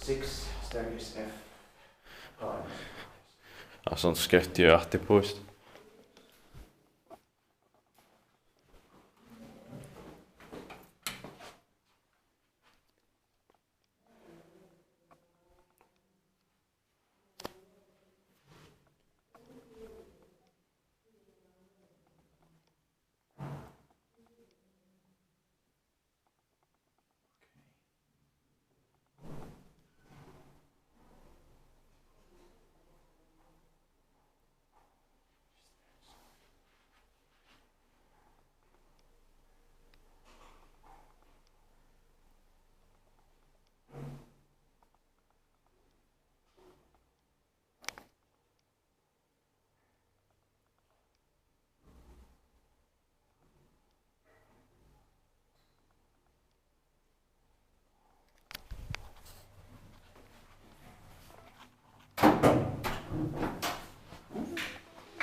6 staircase F. Sånt skött ju alltid på just.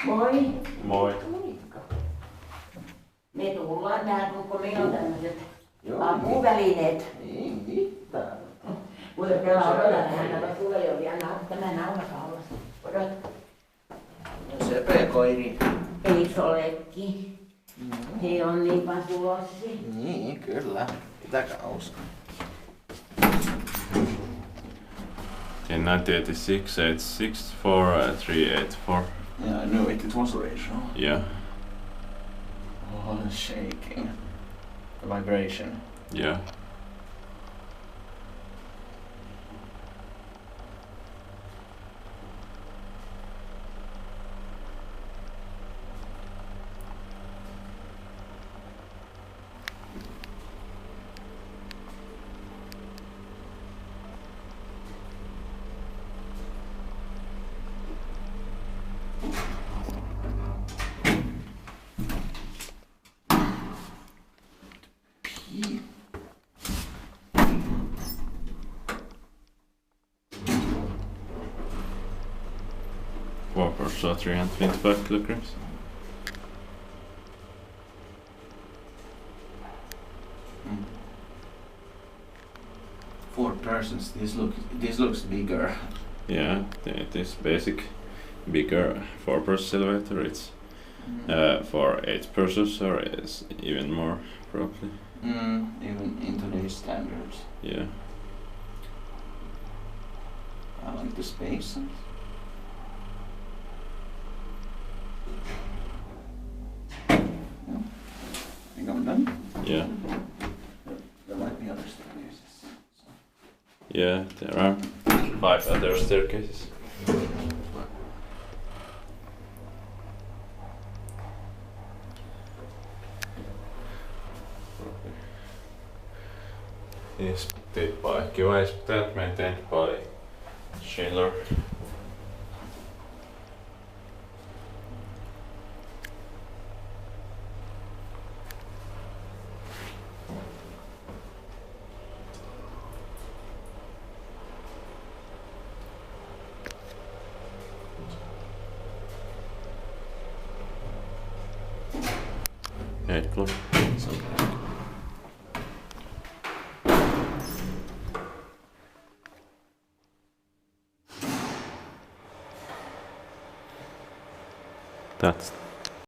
Moi. Moi. Moikka. Me tullaan tähän, kun meillä on tämmöiset apuvälineet. Ei mitään. Voi pelaa vähän, kato tulee jo vielä tämä naulakaulas. Odot. Sepekoiri. Eiks olekin? He on niin pasulossi. Niin, kyllä. Pitäkää uskoa. In 1986, it's 64384. Yeah, I knew it was original. Yeah, Oh, the shaking. The vibration. yeah. Så 325 kilograms. Mm. 4 persons. This looks bigger. Yeah, it is basic bigger 4-person elevator. It's for 8 persons or is even more probably. Even in today's standards. Yeah. I like the space. Think I'm done? Yeah. There might be other staircases. So. Yeah, there are 5 other staircases. Is built by QA, maintained by Schiller. Floor. That's